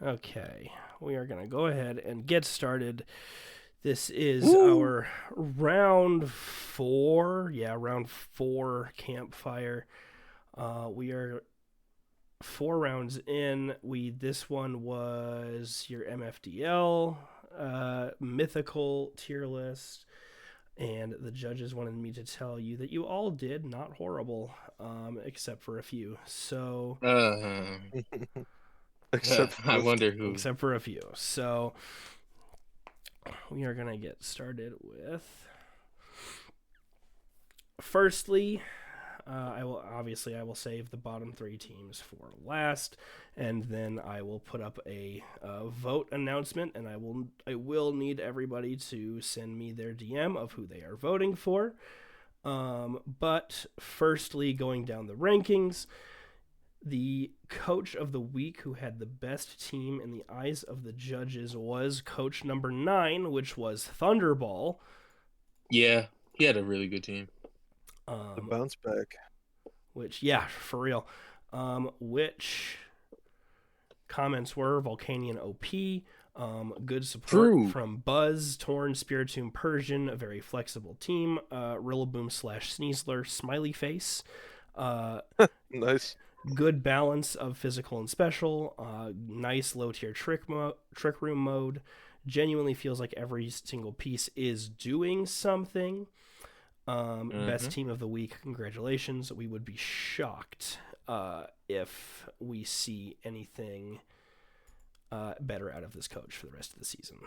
Okay, we are going to go ahead and get started. This is our round 4. Yeah, round 4 Campfire. We are 4 rounds in. This one was your MFDL mythical tier list, and the judges wanted me to tell you that you all did not horrible, except for a few. So I wonder who. except for a few. So we are gonna get started with. Firstly, I will save the bottom 3 teams for last, and then I will put up a vote announcement, and I will need everybody to send me their DM of who they are voting for. But firstly, going down the rankings, the coach of the week who had the best team in the eyes of the judges was coach number 9, which was Thunderball. Yeah, he had a really good team. The bounce back. Which, yeah, for real. Which comments were Volcanian OP, good support from Buzz, Torn, Spiritomb, Persian, a very flexible team, Rillaboom / Sneasler, Smiley Face. Nice. Good balance of physical and special, nice low tier trick room mode, genuinely feels like every single piece is doing something. Best team of the week, congratulations. We would be shocked if we see anything better out of this coach for the rest of the season.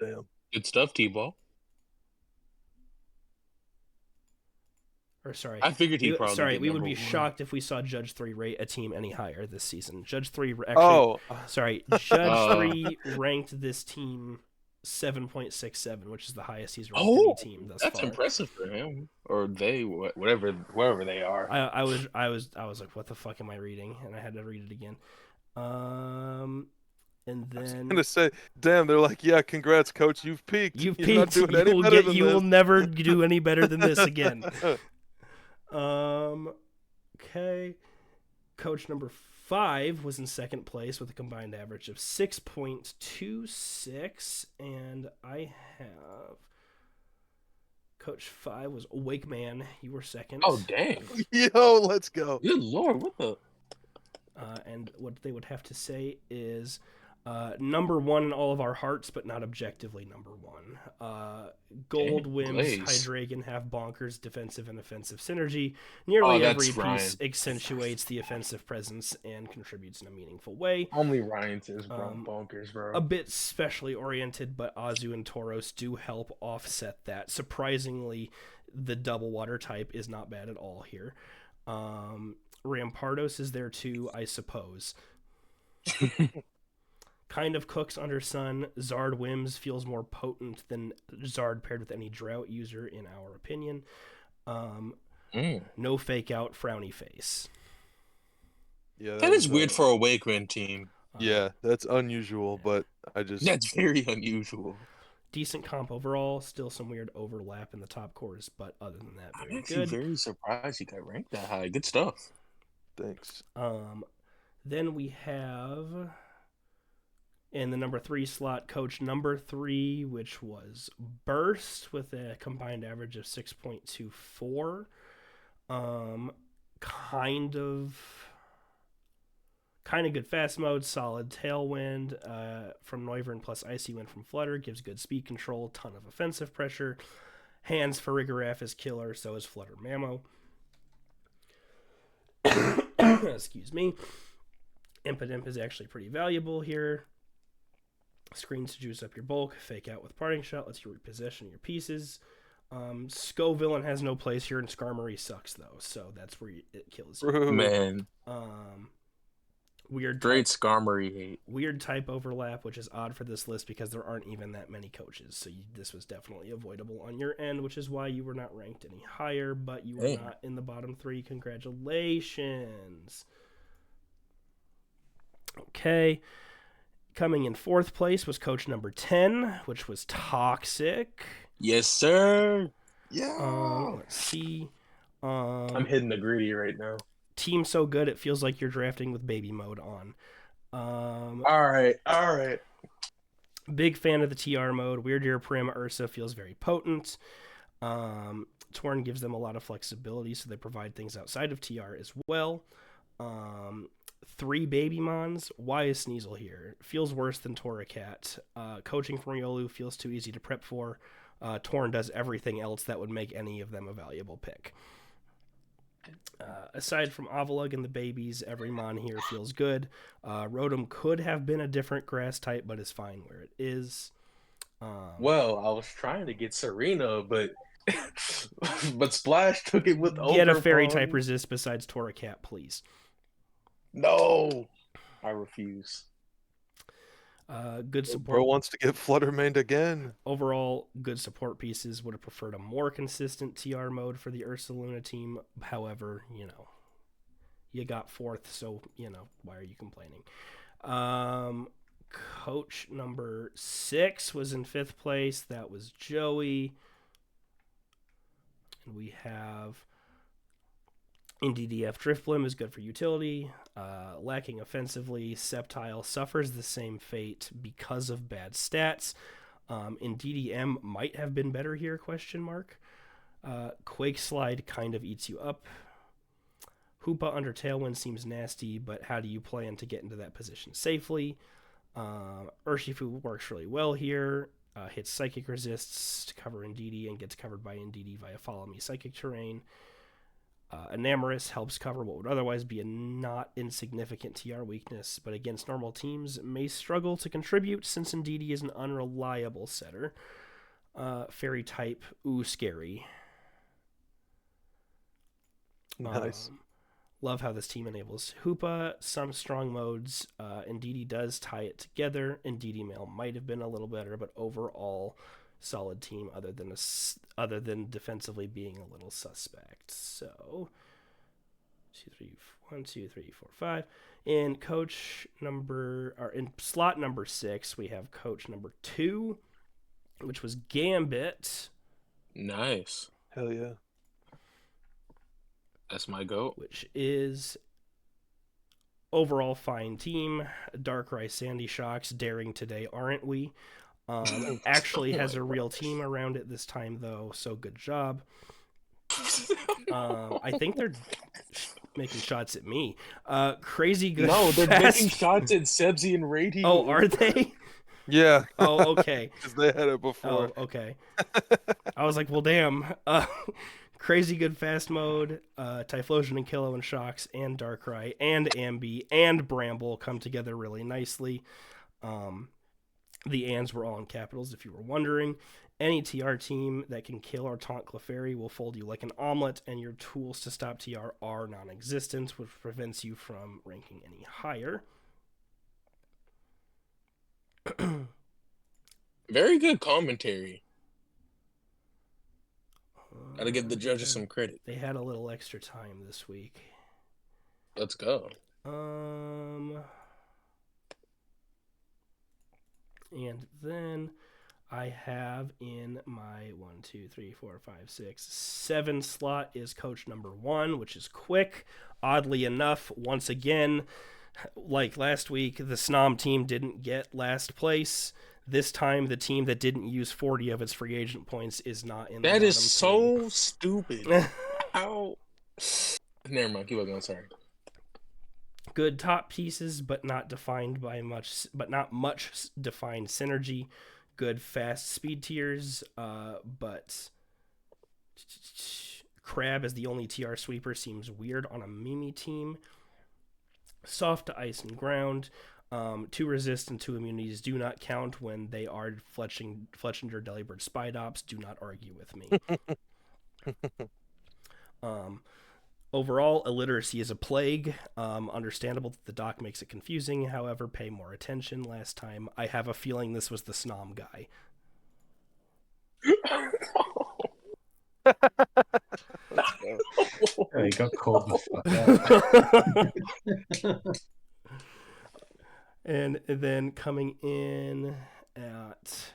Damn. Good stuff, T-Ball. Or sorry, I figured he probably. Sorry, we would be shocked if we saw Judge 3 rate a team any higher this season. Judge 3 actually. Judge 3 ranked this team 7.67, which is the highest he's ranked any team thus far. That's impressive for him, or they, wherever they are. I was like, what the fuck am I reading? And I had to read it again. And then I was gonna say, damn, they're like, yeah, congrats, coach, you've peaked. You've peaked. You will never do any better than this again. Okay. Coach number 5 was in second place with a combined average of 6.26, and I have Coach 5 was Awake Man. You were second. Oh dang! Yo, let's go. Good lord, what the? And what they would have to say is number 1 in all of our hearts, but not objectively number 1. Gold Wims, Hydreigon have bonkers defensive and offensive synergy. Nearly every piece accentuates the offensive presence and contributes in a meaningful way. Only Ryan says bonkers, bro. A bit specially oriented, but Azu and Tauros do help offset that. Surprisingly, the double water type is not bad at all here. Rampardos is there too, I suppose. Kind of cooks under sun. Zard Wims feels more potent than Zard paired with any drought user, in our opinion. No fake out, frowny face. Yeah, that is weird for a Wakeman team. Yeah, that's unusual, but that's very unusual. Decent comp overall. Still some weird overlap in the top cores, but other than that, very I'm actually very surprised he got ranked that high. Good stuff. Thanks. Then we have in the number 3 slot, coach number 3, which was Burst with a combined average of 6.24. Kind of good fast mode, solid tailwind from Noivern plus Icy Wind from Flutter, gives good speed control, ton of offensive pressure. Hands for Farigiraf is killer, so is Flutter Mammo. Excuse me. Impidimp is actually pretty valuable here. Screens to juice up your bulk. Fake out with Parting Shot lets you reposition your pieces. Scovillain has no place here, and Skarmory sucks though, so that's where it kills you. Man. Great Skarmory hate. Weird type overlap, which is odd for this list because there aren't even that many coaches, so this was definitely avoidable on your end, which is why you were not ranked any higher, but you were not in the bottom 3. Congratulations. Okay. Coming in 4th place was coach number 10, which was Toxic. Yes, sir. Yeah. Let's see. I'm hitting the greedy right now. team so good it feels like you're drafting with baby mode on. All right. Big fan of the TR mode. Weird Year Prim Ursa feels very potent. Torn gives them a lot of flexibility, so they provide things outside of TR as well. 3 baby mons. Why is Sneasel here? Feels worse than Toracat. Coaching from Riolu feels too easy to prep for. Torn does everything else that would make any of them a valuable pick. Aside from Avalug and the babies, every mon here feels good. Rotom could have been a different grass type, but is fine where it is. Well, I was trying to get Serena, but but Splash took it with Get a fairy Ogerpon. type resist besides Toracat, please. No, I refuse. Good support. Bro wants to get Fluttermaned again. Overall, good support pieces. Would have preferred a more consistent TR mode for the Ursaluna team. However, you got 4th, so, why are you complaining? Coach number 6 was in 5th place. That was Joey. And we have in DDF, Drifblim is good for utility. Lacking offensively, Sceptile suffers the same fate because of bad stats. In DDM, might have been better here, ? Quake Slide kind of eats you up. Hoopa under Tailwind seems nasty, but how do you plan to get into that position safely? Urshifu works really well here. Hits Psychic Resists to cover Indeedee and gets covered by Indeedee via Follow Me Psychic Terrain. Enamorus helps cover what would otherwise be a not insignificant TR weakness, but against normal teams may struggle to contribute since Indeedee is an unreliable setter. Fairy type, scary. Nice. Love how this team enables Hoopa, some strong modes. Indeedee does tie it together. Indeedee Male might have been a little better, but overall solid team other than defensively being a little suspect. So 1, 2, 3, 4, 5. In slot number 6, we have coach number 2, which was Gambit. Nice. Hell yeah. That's my goat. Which is overall fine team. Darkrai, Sandy Shocks, daring today, aren't we? Actually has a real team around it this time, though, so good job. I think they're making shots at me. Crazy good. No, they're fast... making shots at Sebzi and Radio. Oh, are they? Yeah. Oh, okay. Because they had it before. Oh, okay. I was like, well, damn. Crazy good fast mode. Typhlosion and Kilo and Shocks and Darkrai and Ambi and Bramble come together really nicely. The ands were all in capitals, if you were wondering. Any TR team that can kill or taunt Clefairy will fold you like an omelet, and your tools to stop TR are non-existent, which prevents you from ranking any higher. Very good commentary. Gotta give the judges some credit. They had a little extra time this week. Let's go. And then I have in my 7 slot is coach number 1, which is Quick. Oddly enough, once again, like last week, the Snom team didn't get last place. This time, the team that didn't use 40 of its free agent points is not in the That is bottom so stupid. How? Never mind. Keep going. Sorry. Good top pieces, but not not much defined synergy. Good fast speed tiers, but Crab as the only TR sweeper seems weird on a Mimi team. Soft to ice and ground. 2 resist and 2 immunities do not count when they are Fletchinger, Delibird, Spidops. Do not argue with me. Overall, illiteracy is a plague. Understandable that the doc makes it confusing. However, pay more attention. Last time, I have a feeling this was the Snom guy. He got called the fuck out. And then coming in at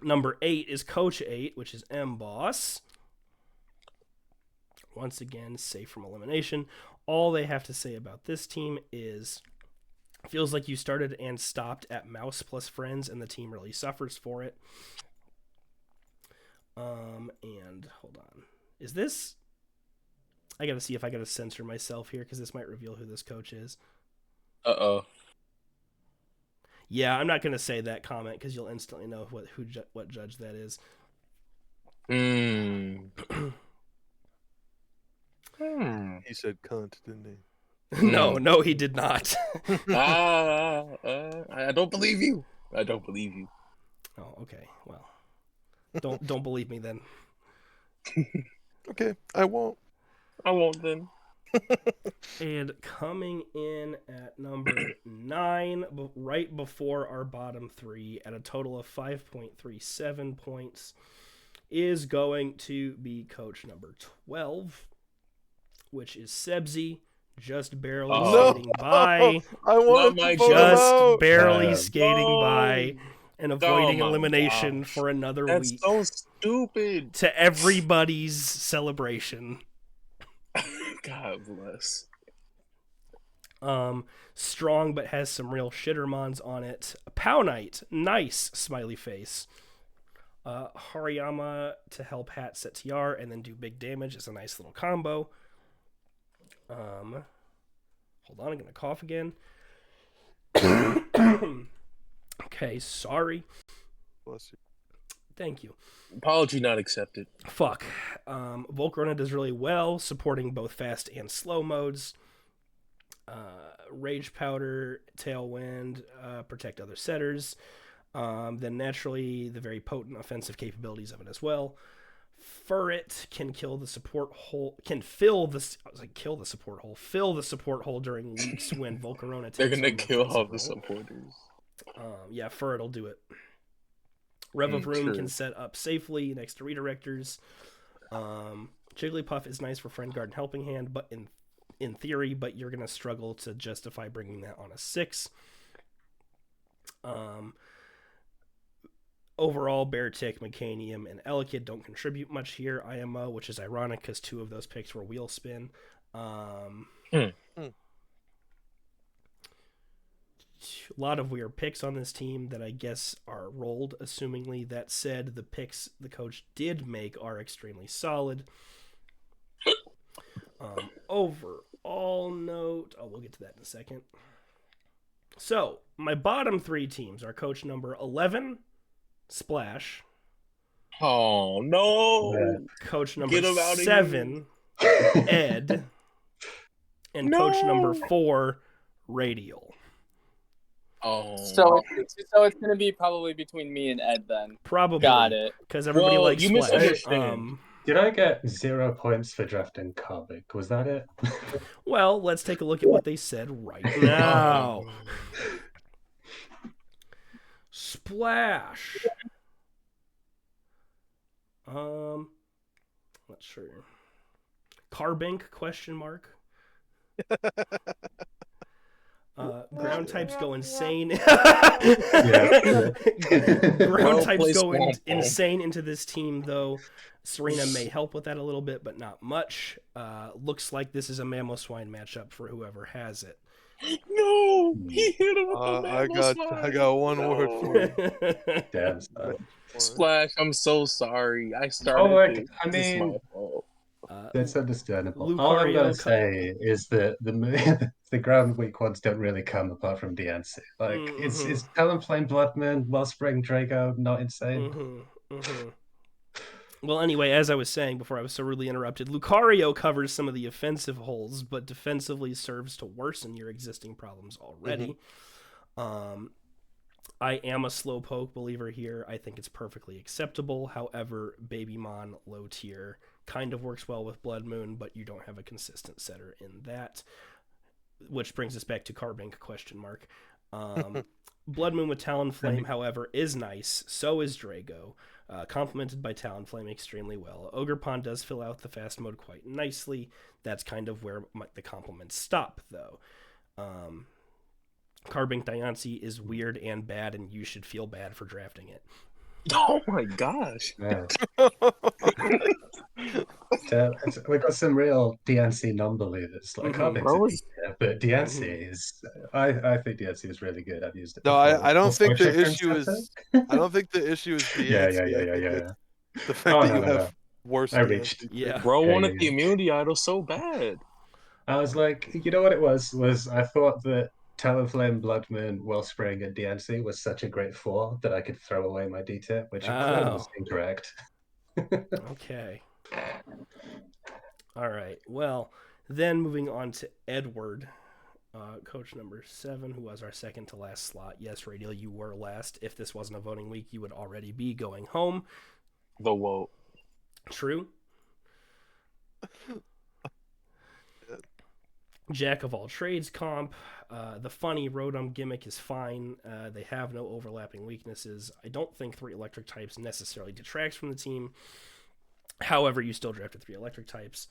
number 8 is Coach 8, which is M-Boss. Once again, safe from elimination. all they have to say about this team is feels like you started and stopped at mouse plus friends, and the team really suffers for it. And hold on. Is this... I gotta see if I gotta censor myself here, because this might reveal who this coach is. Uh-oh. Yeah, I'm not gonna say that comment, because you'll instantly know what judge that is. He said cunt, didn't he? No, he did not. I don't believe you. I don't believe you. Oh, okay. Well, don't believe me then. Okay, I won't. I won't then. And coming in at number 9, right before our bottom 3, at a total of 5.37 points, is going to be coach number 12, which is Sebzi. Just barely skating by. I wanted my to vote him Just out. barely skating by No. and avoiding my elimination gosh. for another That's week so stupid. to everybody's celebration. God bless. Strong but has some real shittermons on it. Pow Knight, nice smiley face. Hariyama to help Hat set TR and then do big damage is a nice little combo. Hold on, I'm gonna cough again. Okay, sorry. Bless you. Thank you. Apology not accepted. Fuck. Volcarona does really well, supporting both fast and slow modes. Rage Powder, Tailwind, protect other setters. Then naturally, the very potent offensive capabilities of it as well. Furret can kill the support hole. Can fill the. I was like, kill the support hole. Fill the support hole during weeks when Volcarona takes. They're gonna on the kill all offensive the role. supporters. Yeah, Furret will do it. Rev of Room true. can set up safely next to redirectors. Jigglypuff is nice for Friend Guard and Helping Hand, but in theory, but you're gonna struggle to justify bringing that on a 6. Overall, Beartick, Mecanium, and Elekid don't contribute much here. IMO, which is ironic because 2 of those picks were Wheel Spin. A lot of weird picks on this team that I guess are rolled, assumingly. That said, the picks the coach did make are extremely solid. Overall note, we'll get to that in a second. So, my bottom 3 teams are coach number 11, Splash. Oh no! Coach number Get him out of 7, Ed. And coach number 4, Radial. Oh. So it's gonna be probably between me and Ed then. Probably. Got it. Because everybody Well, likes you Splash. misunderstand. Did I get 0 points for drafting Karvik? Was that it? Well, let's take a look at what they said right now. Splash. Not sure. Carbink, question mark. Ground types go insane. Ground types go insane into this team, though. Serena may help with that a little bit, but not much. Looks like this is a Mamoswine matchup for whoever has it. No! He hit him with the I got one word for you. Damn. Son. Splash, I'm so sorry. I started. Oh, look, this. I This is mean- my fault. That's understandable. Lucario All I'm going to say is that the ground weak ones don't really come apart from DNC. Like, is Talonflame Bloodmoon, Wellspring Drago not insane? Well, anyway, as I was saying before I was so rudely interrupted, Lucario covers some of the offensive holes, but defensively serves to worsen your existing problems already. I am a slowpoke believer here. I think it's perfectly acceptable. However, Babymon, low tier, kind of works well with Blood Moon, but you don't have a consistent setter in that. Which brings us back to Carbink, question mark. Blood Moon with Talonflame, however, is nice. So is Drago. Complemented by Talonflame extremely well. Ogerpon does fill out the fast mode quite nicely. That's kind of where the compliments stop, though. Carbink Diancie is weird and bad, and you should feel bad for drafting it. Oh my gosh. Yeah. We got some real DNC non-believers. Like, can't Mhm. mix it Bro, here, but DNC Mhm. is. I think DNC is really good. I've used it No, before. I don't Also, think the Chicken issue Center. is. I don't think the issue is Yeah, yeah, DNC. yeah, I yeah, think yeah. it's the fact Oh that no, you no, no. have worse I reached. DNC Yeah. teams. bro Yeah, wanted yeah, the yeah. immunity idol so bad. I was like, you know what it was I thought that Talonflame, Bloodmoon, Wellspring, and DNC was such a great four that I could throw away my D-tip, which clearly was Oh, incorrect. okay. All right. Well, then moving on to Edward, coach number 7, who was our second to last slot. Yes, Radial, you were last. If this wasn't a voting week, you would already be going home. The woe. True. Jack of all trades comp. The funny Rotom gimmick is fine. They have no overlapping weaknesses. I don't think 3 electric types necessarily detracts from the team. However, you still drafted 3 electric types.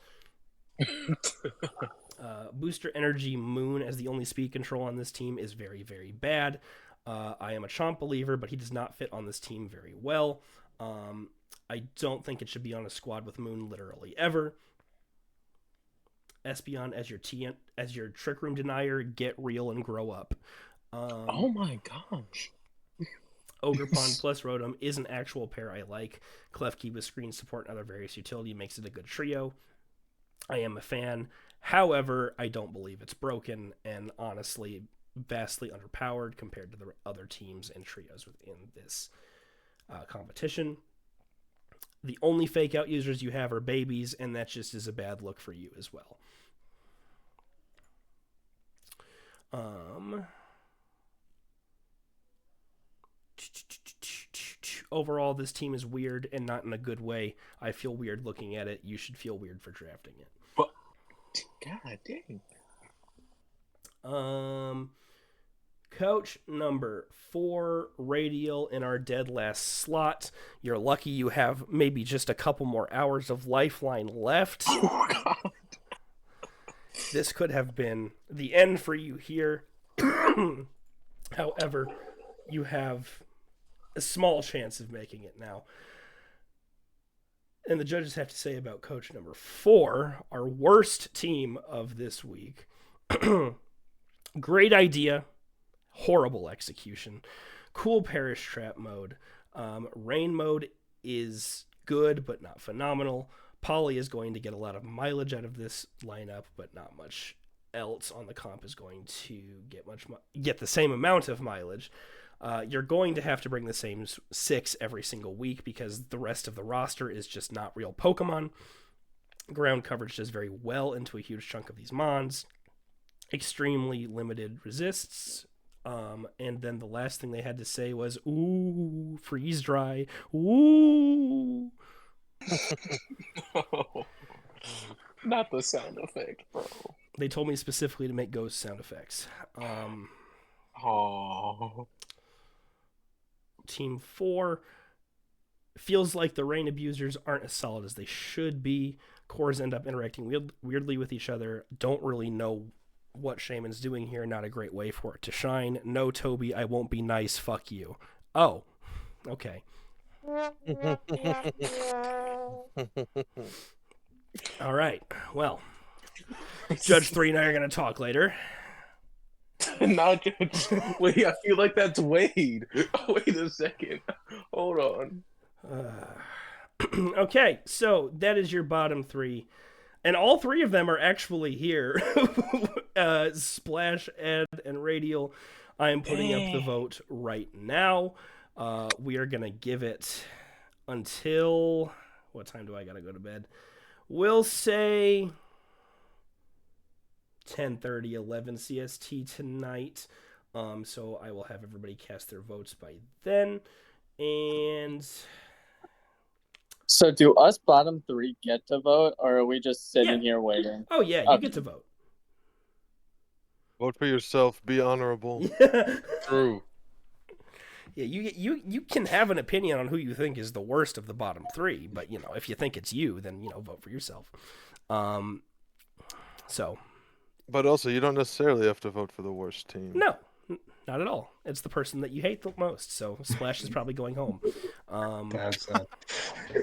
Booster Energy Moon as the only speed control on this team is very, very bad. I am a Chomp believer, but he does not fit on this team very well. I don't think it should be on a squad with Moon literally ever. Espeon as your Trick Room denier, get real and grow up. Oh my gosh. Ogerpon plus Rotom is an actual pair I like. Klefki with screen support and other various utility makes it a good trio. I am a fan. However, I don't believe it's broken, and honestly, vastly underpowered compared to the other teams and trios within this competition. The only fake out users you have are babies, and that just is a bad look for you as well. Overall, this team is weird and not in a good way. I feel weird looking at it. You should feel weird for drafting it. But God dang. Coach number 4, Radial in our dead last slot. You're lucky you have maybe just a couple more hours of Lifeline left. Oh God. This could have been the end for you here. However, you have a small chance of making it now. And the judges have to say about coach number 4, our worst team of this week. Great idea, horrible execution. Cool Parish Trap mode. Rain mode is good, but not phenomenal. Polly is going to get a lot of mileage out of this lineup, but not much else on the comp is going to get the same amount of mileage. You're going to have to bring the same 6 every single week because the rest of the roster is just not real Pokemon. Ground coverage does very well into a huge chunk of these mons. Extremely limited resists. And then the last thing they had to say was, ooh, freeze dry. Ooh. Not the sound effect, bro. They told me specifically to make ghost sound effects. Oh. Team 4 feels like the rain abusers aren't as solid as they should be. Cores end up interacting weirdly with each other. Don't really know what Shaman's doing here. Not a great way for it to shine. No, Toby, I won't be nice. Fuck you. Oh, okay. All right. Well, Judge 3 and I are going to talk later. Not Judge. Wait, I feel like that's Wade. Wait a second. Hold on. Okay, so that is your bottom 3. And all 3 of them are actually here. Splash, Ed, and Radial. I am putting up the vote right now. We are going to give it until... What time do I got to go to bed? We'll say 10:30, 11 CST tonight. So I will have everybody cast their votes by then. And... So do us bottom 3 get to vote, or are we just sitting here waiting? Oh, yeah, you get to vote. Vote for yourself. Be honorable. True. Yeah, you can have an opinion on who you think is the worst of the bottom 3, but if you think it's you, then vote for yourself. So. But also, you don't necessarily have to vote for the worst team. No, not at all. It's the person that you hate the most. So Splash is probably going home. That's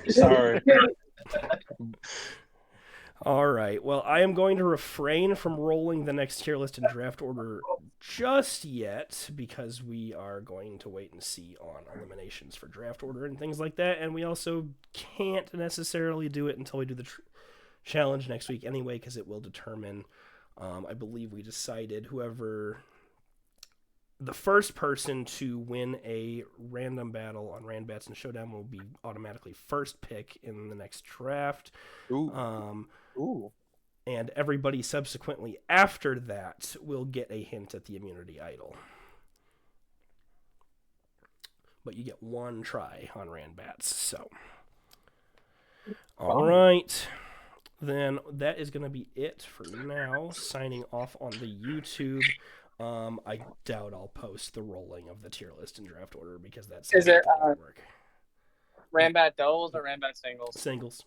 Sorry. All right. Well, I am going to refrain from rolling the next tier list in draft order just yet because we are going to wait and see on eliminations for draft order and things like that. And we also can't necessarily do it until we do the challenge next week anyway, because it will determine, I believe we decided whoever the first person to win a random battle on Randbats and Showdown will be automatically first pick in the next draft. Ooh. And everybody subsequently after that will get a hint at the immunity idol. But you get one try on Randbats, so. All right. Then that is going to be it for now. Signing off on the YouTube. I doubt I'll post the rolling of the tier list in draft order because that's Is it work. Rambat doubles or Rambat singles? Singles.